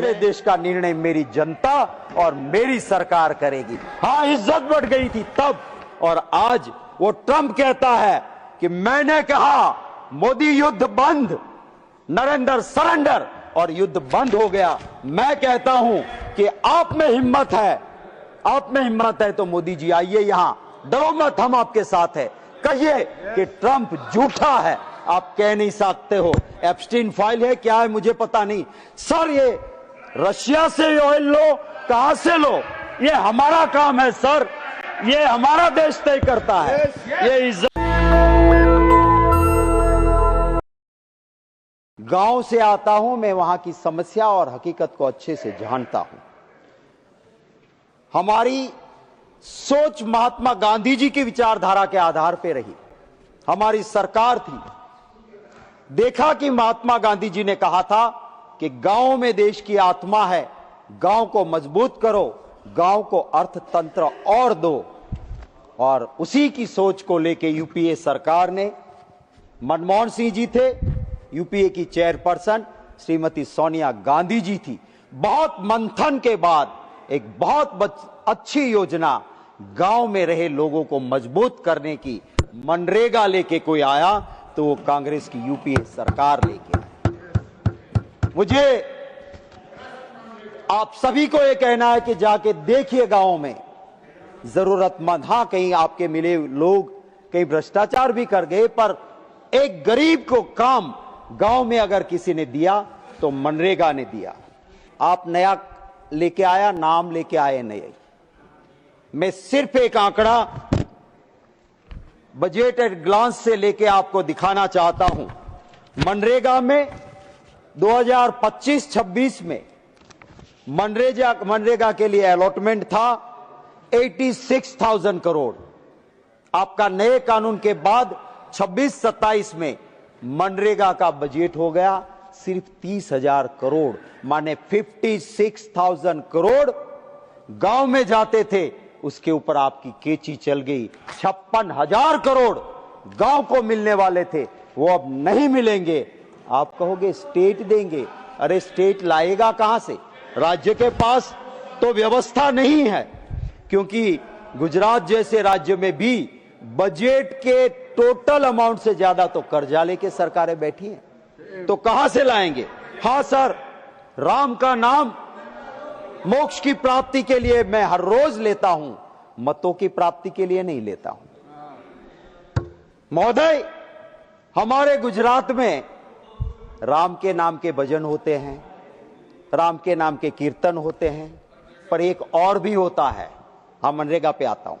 मेरे देश का निर्णय मेरी जनता और मेरी सरकार करेगी। हाँ, इज्जत बढ़ गई थी तब, और आज वो ट्रंप कहता है कि मैंने कहा मोदी युद्ध बंद, नरेंद्र सरेंडर, और युद्ध बंद हो गया। मैं कहता हूं कि आप में हिम्मत है, आप में हिम्मत है तो मोदी जी आइए यहां, डरो मत, हम आपके साथ हैं। कहिए कि ट्रंप झूठा है, आप कह नहीं सकते हो। एप्स्टीन फाइल है, क्या है मुझे पता नहीं। सर, ये रशिया से ऑयल लो, कहां से लो, ये हमारा काम है सर, ये हमारा देश तय करता है। ये इज्जत गांव से आता हूं मैं, वहां की समस्या और हकीकत को अच्छे से जानता हूं। हमारी सोच महात्मा गांधी जी की विचारधारा के आधार पर रही। हमारी सरकार थी। देखा कि महात्मा गांधी जी ने कहा था कि गांव में देश की आत्मा है, गांव को मजबूत करो, गांव को अर्थतंत्र और दो। और उसी की सोच को लेके यूपीए सरकार ने, मनमोहन सिंह जी थे, यूपीए की चेयरपर्सन श्रीमती सोनिया गांधी जी थी। बहुत मंथन के बाद एक बहुत अच्छी योजना गांव में रहे लोगों को मजबूत करने की, मनरेगा लेके कोई आया तो वो कांग्रेस की यूपीए सरकार लेके आई। मुझे आप सभी को ये कहना है कि जाके देखिए गांव में जरूरतमंद। हां, कहीं आपके मिले लोग कहीं भ्रष्टाचार भी कर गए, पर एक गरीब को काम गांव में अगर किसी ने दिया तो मनरेगा ने दिया। आप नया लेके आया, नाम लेके आए नहीं। मैं सिर्फ एक आंकड़ा बजट एट ग्लांस से लेके आपको दिखाना चाहता हूं। मनरेगा में 2025-26 में मनरेगा के लिए अलॉटमेंट था 86,000 करोड़। आपका नए कानून के बाद 26-27 में मनरेगा का बजट हो गया सिर्फ 30,000 करोड़, माने 56,000 करोड़ गांव में जाते थे, उसके ऊपर आपकी केची चल गई। 56,000 करोड़ गांव को मिलने वाले थे, वो अब नहीं मिलेंगे। आप कहोगे स्टेट देंगे, अरे स्टेट लाएगा कहां से? राज्य के पास तो व्यवस्था नहीं है, क्योंकि गुजरात जैसे राज्य में भी बजट के टोटल अमाउंट से ज्यादा तो कर्जा लेके सरकारें बैठी हैं, तो कहां से लाएंगे? हां सर, राम का नाम मोक्ष की प्राप्ति के लिए मैं हर रोज लेता हूं, मतों की प्राप्ति के लिए नहीं लेता हूं। महोदय, हमारे गुजरात में राम के नाम के भजन होते हैं, राम के नाम के कीर्तन होते हैं, पर एक और भी होता है। हम मनरेगा पे आता हूं।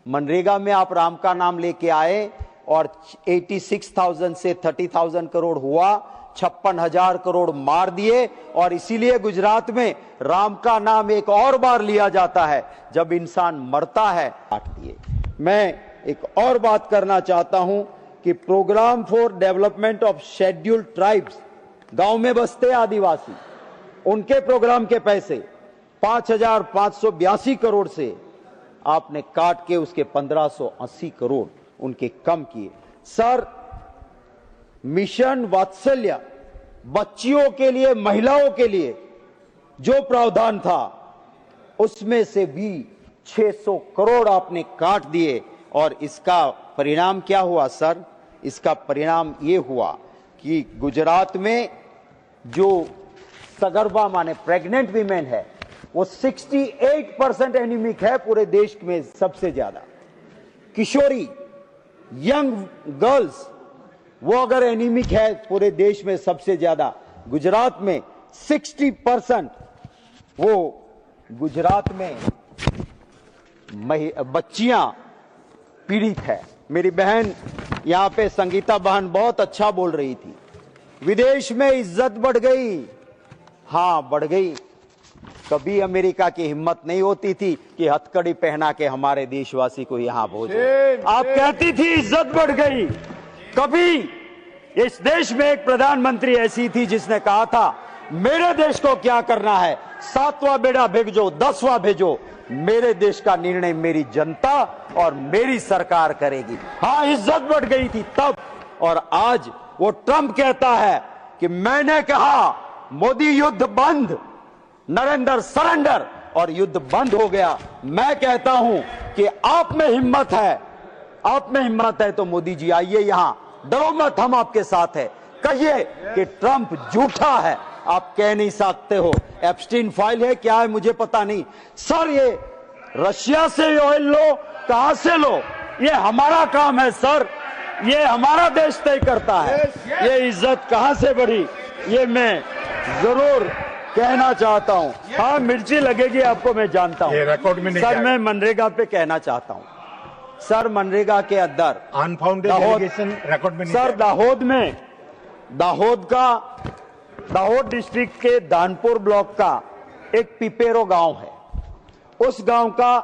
मनरेगा में आप राम का नाम लेके आए और 86,000 से 30,000 करोड़ हुआ, 56,000 करोड़ मार दिए। और इसीलिए गुजरात में राम का नाम एक और बार लिया जाता है जब इंसान मरता है, काट दिए। मैं एक और बात करना चाहता हूं कि programme for development of scheduled tribes, गांव में बसते आदिवासी, उनके प्रोग्राम के पैसे 5,582 करोड़ से आपने काट के उसके 1,580 करोड़ उनके कम किए। सर, मिशन वात्सल्य, बच्चियों के लिए, महिलाओं के लिए जो प्रावधान था, उसमें से भी 600 करोड़ आपने काट दिए। और इसका परिणाम क्या हुआ सर? इसका परिणाम ये हुआ कि गुजरात में जो सगर्भा माने प्रेग्नेंट वीमेन है, वो 68% एनीमिक है, पूरे देश में सबसे ज्यादा। किशोरी, यंग गर्ल्स, वो अगर एनीमिक है पूरे देश में सबसे ज्यादा, गुजरात में 60% वो गुजरात में बच्चियां पीड़ित है। मेरी बहन यहां पे संगीता बहन बहुत अच्छा बोल रही थी, विदेश में इज्जत बढ़ गई। हां, बढ़ गई। कभी अमेरिका की हिम्मत नहीं होती थी कि हथकड़ी पहना के हमारे देशवासी को यहां भेजे। आप कहती थी इज्जत बढ़ गई। कभी इस देश में एक प्रधानमंत्री ऐसी थी जिसने कहा था मेरे देश को क्या करना है, 7वां बेड़ा भेजो, 10वां भेजो, मेरे देश का निर्णय मेरी जनता और मेरी सरकार करेगी। हां, इज्जत बढ़ गई थी तब, और आज वो ट्रंप कहता है कि मैंने कहा मोदी युद्ध बंद, नरेंद्र सरेंडर और युद्ध बंद हो गया। मैं कहता हूं कि आप में हिम्मत है तो मोदी जी आइए यहां, डरो मत, हम आपके साथ है। कहिए कि ट्रंप झूठा है, आप कह नहीं सकते हो। एप्स्टीन फाइल है, क्या है मुझे पता नहीं। सर ये रशिया से ऑयल लो, कहां से लो, ये हमारा काम है सर, ये हमारा देश तय करता है। ये इज्जत कहां से बढ़ी, ये मैं जरूर कहना चाहता हूं। हाँ, मिर्ची लगेगी आपको, मैं जानता हूं सर। मैं मनरेगा पे कहना चाहता हूं सर, मनरेगा के अंदर अनफाउंडेड एलिगेशन रिकॉर्ड में नहीं सर, दाहोद डिस्ट्रिक्ट के दानपुर ब्लॉक का एक पिपेरो गांव है। उस गांव का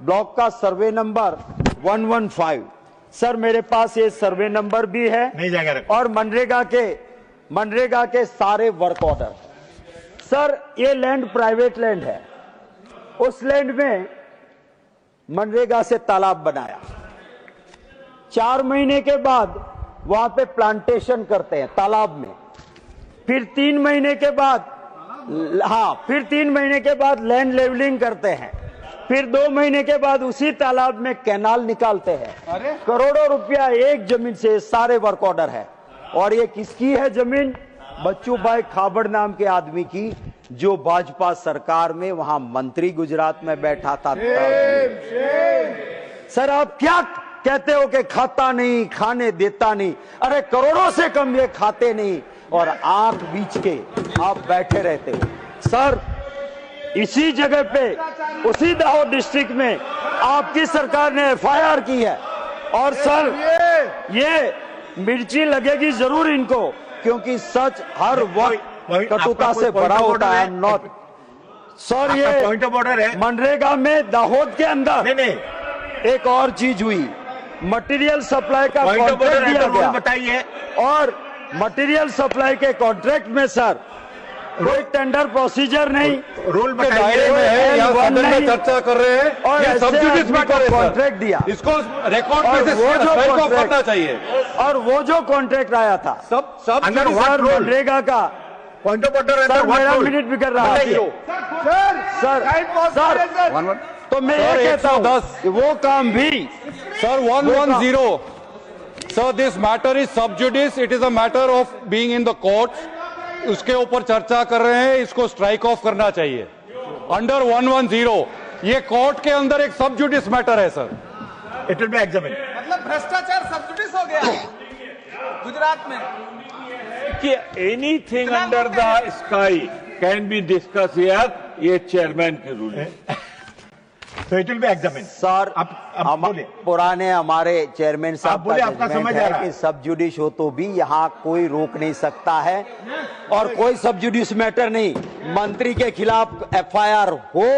ब्लॉक का सर्वे नंबर 115 सर, मेरे पास ये सर्वे नंबर भी है, नहीं जाएगा और मनरेगा के सारे वर्क ऑर्डर। सर ये लैंड प्राइवेट लैंड है, उस लैंड में मनरेगा से तालाब बनाया, 4 महीने के बाद वहां पे प्लांटेशन करते हैं तालाब में, फिर 3 महीने के बाद फिर 3 महीने के बाद लैंड लेवलिंग करते हैं, फिर 2 महीने के बाद उसी तालाब में कैनाल निकालते हैं। करोड़ों रुपया एक जमीन से, सारे वर्क ऑर्डर है। और ये किसकी है जमीन? बच्चू भाई खाबड़ नाम के आदमी की, जो भाजपा सरकार में वहां मंत्री गुजरात में बैठा था। सर आप क्या कहते हो कि खाता नहीं, खाने देता नहीं? अरे करोड़ों से कम ये खाते नहीं और आंख बीच के आप बैठे रहते हो। सर इसी जगह पे, उसी दाहोद डिस्ट्रिक्ट में आपकी सरकार ने FIR की है। और सर ये मिर्ची लगेगी जरूर इनको, क्योंकि सच हर वक्त कटुता से बड़ा होता है। नॉट सर, ये पॉइंट ऑफ ऑर्डर है। मनरेगा में दाहोद के अंदर नहीं एक और चीज हुई, मटेरियल सप्लाई का कॉन्ट्रैक्ट दिया गया। बताइए। और मटेरियल सप्लाई के कॉन्ट्रैक्ट में सर कोई टेंडर प्रोसीजर नहीं, रूल के दायरे में है, यहाँ सदन में चर्चा कर रहे हैं, और ये सब्सिडीज मैटर है सर। कॉन्ट्रैक्ट दिया, इसको रिकॉर्ड में से वो जो को कॉन्ट्रैक्ट करना चाहिए। और वो जो कॉन्ट्रैक्ट आया था सब अंदर सर मनरेगा का, पॉइंट ऑफ ऑर्डर सर मेरा मिनट भी कर रहा है सर। तो मैं ये कहता हूँ कि वो काम भी sir 110 sir, this matter is sub judice, it is a matter of being in the courts. उसके ऊपर चर्चा कर रहे हैं, इसको स्ट्राइक ऑफ करना चाहिए अंडर 110। ये कोर्ट के अंदर एक सब जुडिस मैटर है sir. It will be examined. मतलब भ्रष्टाचार सब जुडिस हो गया गुजरात में कि anything under the sky can be discuss here, ये चेयरमैन की रूल है। तो it will be examined. Sir पुराने हमारे चेयरमैन साहब बोले, आपका समझ आ रहा है कि सब जुडिस हो तो भी यहाँ कोई रोक नहीं सकता है, और कोई सब जुडिस मैटर नहीं। मंत्री के खिलाफ FIR हो,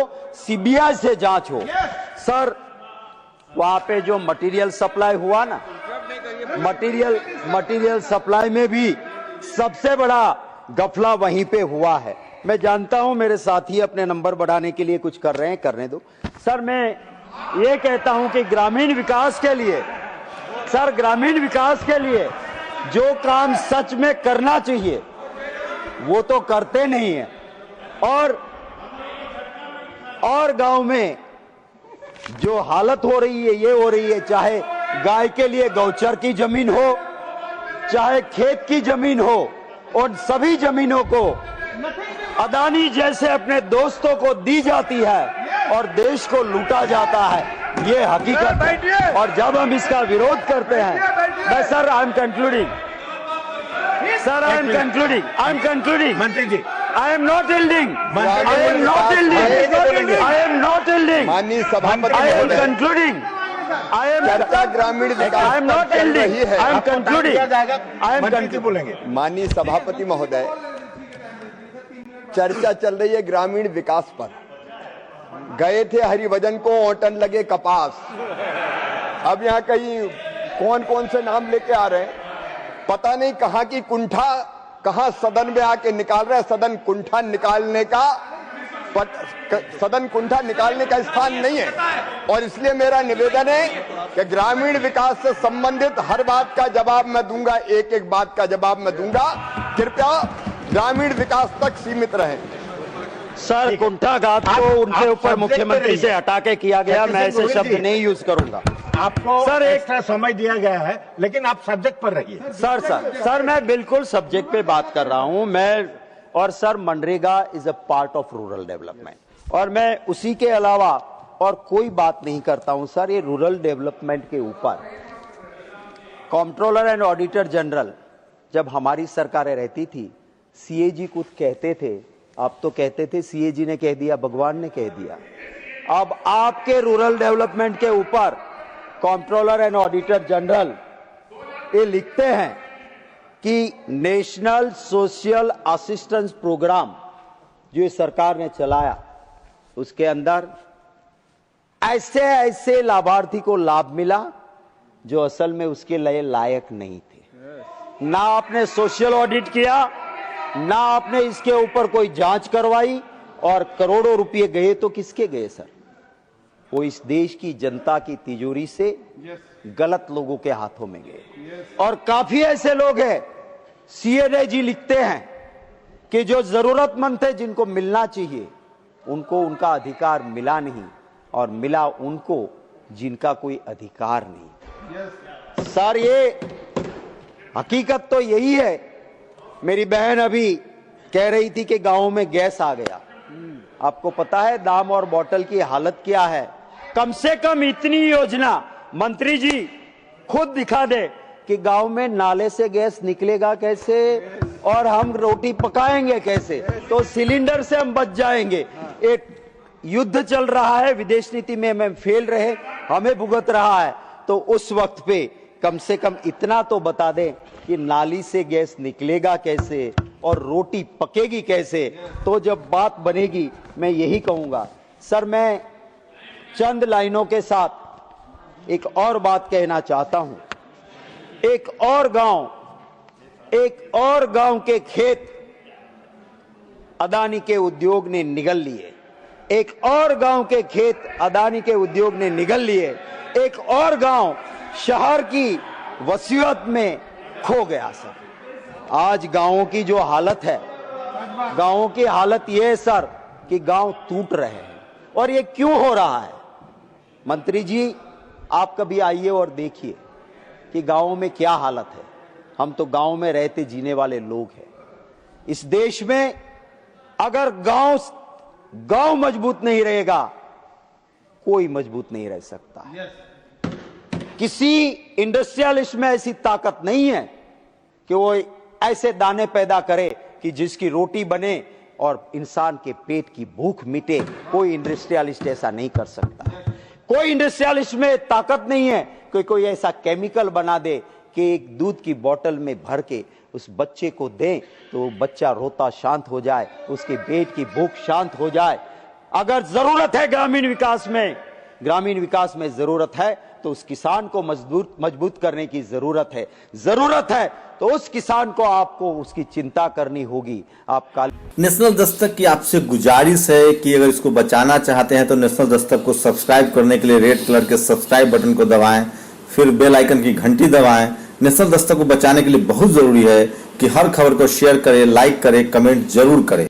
CBI से जांच हो। सर वहां पे जो मटेरियल सप्लाई हुआ ना, मटेरियल सप्लाई में भी सबसे बड़ा गफला वहीं पे हुआ है। मैं जानता हूं मेरे साथी अपने नंबर बढ़ाने के लिए कुछ कर रहे हैं, करने दो। सर मैं ये कहता हूं कि ग्रामीण विकास के लिए, सर ग्रामीण विकास के लिए जो काम सच में करना चाहिए वो तो करते नहीं है। और गांव में जो हालत हो रही है, ये हो रही है, चाहे गाय के लिए गौचर की जमीन हो, चाहे खेत की जमीन हो, और सभी जमीनों को अदानी जैसे अपने दोस्तों को दी जाती है और देश को लूटा जाता है, ये हकीकत है। और जब हम इसका विरोध करते हैं, sir I am concluding, sir I am concluding मंत्री जी, I am not yielding. I am not yielding. माननीय सभापति I am महोदय, concluding. चर्चा ग्रामीण I विकास am not पर चल yielding. रही है। I am concluding. I am मंत्री जी बोलेंगे। माननीय सभापति महोदय, चर्चा चल रही है ग्रामीण विकास पर। गए थे हरिभजन को ओटन लगे कपास। अब यहाँ कहीं कौन कौन से नाम लेके आ रहे हैं, पता नहीं कहाँ की कुंठा कहाँ सदन में आके निकाल रहे हैं। सदन कुंठा निकालने का स्थान नहीं है। और इसलिए मेरा निवेदन है कि ग्रामीण विकास से संबंधित हर बात का जवाब मैं दूंगा, एक एक बात का जवाब मैं दूंगा। कृपया ग्रामीण विकास तक सीमित रहें। सर कुंठाघात को आप उनके ऊपर subject मुख्यमंत्री पे से हटा के किया गया। जैसे मैं ऐसे गोविंद शब्द जी, नहीं यूज करूंगा। आपको सर, एक- एक्स्ट्रा समय दिया गया है, लेकिन आप सब्जेक्ट पर रहिए। सर मैं बिल्कुल सब्जेक्ट पे बात कर रहा हूं। और sir MNREGA is a part of rural development और मैं उसी के अलावा और कोई बात नहीं करता हूं। सर ये रूरल डेवलपमेंट के ऊपर कंट्रोलर एंड ऑडिटर जनरल जब हमारी सरकारें रहती थी, सीएजी कुछ कहते थे, आप तो कहते थे सीएजी ने कह दिया, भगवान ने कह दिया। अब आपके रूरल डेवलपमेंट के ऊपर कंट्रोलर एंड ऑडिटर जनरल ये लिखते हैं कि नेशनल सोशल असिस्टेंस प्रोग्राम जो ये सरकार ने चलाया, उसके अंदर ऐसे ऐसे लाभार्थी को लाभ मिला जो असल में उसके लिए लायक नहीं थे। ना आपने सोशल ऑडिट किया, ना आपने इसके ऊपर कोई जांच करवाई, और करोड़ों रुपए गए तो किसके गए सर? वो इस देश की जनता की तिजोरी से गलत लोगों के हाथों में गए। और काफी ऐसे लोग हैं, सीएनए जी लिखते हैं कि जो जरूरतमंद थे, जिनको मिलना चाहिए, उनको उनका अधिकार मिला नहीं, और मिला उनको जिनका कोई अधिकार नहीं। सर ये हकीकत तो यही है। मेरी बहन अभी कह रही थी कि गांव में गैस आ गया। आपको पता है दाम और बोतल की हालत क्या है? कम से कम इतनी योजना मंत्री जी खुद दिखा दे कि गांव में नाले से गैस निकलेगा कैसे और हम रोटी पकाएंगे कैसे, तो सिलेंडर से हम बच जाएंगे। एक युद्ध चल रहा है, विदेश नीति में हम फेल रहे, हमें भुगत रहा है, तो उस वक्त पे कम से कम इतना तो बता दें कि नाली से गैस निकलेगा कैसे और रोटी पकेगी कैसे। तो जब बात बनेगी, मैं यही कहूंगा। सर मैं चंद लाइनों के साथ एक और बात कहना चाहता हूं। एक और गांव के खेत अदानी के उद्योग ने निगल लिए। एक और गांव के खेत अदानी के उद्योग ने निगल लिए। एक और गांव शहर की वसीयत में खो गया। सर आज गांवों की जो हालत है, गांवों की हालत यह है सर कि गांव टूट रहे हैं। और ये क्यों हो रहा है? मंत्री जी आप कभी आइए और देखिए कि गांवों में क्या हालत है। हम तो गांव में रहते जीने वाले लोग हैं। इस देश में अगर गांव मजबूत नहीं रहेगा, कोई मजबूत नहीं रह सकता। किसी इंडस्ट्रियलिस्ट में ऐसी ताकत नहीं है कि वो ऐसे दाने पैदा करे कि जिसकी रोटी बने और इंसान के पेट की भूख मिटे। कोई इंडस्ट्रियलिस्ट ऐसा नहीं कर सकता। कोई इंडस्ट्रियलिस्ट में ताकत नहीं है कि कोई ऐसा केमिकल बना दे कि एक दूध की बोतल में भर के उस बच्चे को दें तो बच्चा रोता शांत हो जाए, उसके पेट की भूख शांत हो जाए। अगर जरूरत है ग्रामीण विकास में जरूरत है तो उस किसान को मजबूत करने की जरूरत है तो उस किसान को आपको उसकी चिंता करनी होगी। आप नेशनल दस्तक की आपसे गुजारिश है कि अगर इसको बचाना चाहते हैं तो नेशनल दस्तक को सब्सक्राइब करने के लिए रेड कलर के सब्सक्राइब बटन को दबाएं, फिर बेल आइकन की घंटी दबाएं। नेशनल दस्तक को बचाने के लिए बहुत जरूरी है कि हर खबर को शेयर करें, लाइक करें, कमेंट जरूर करें।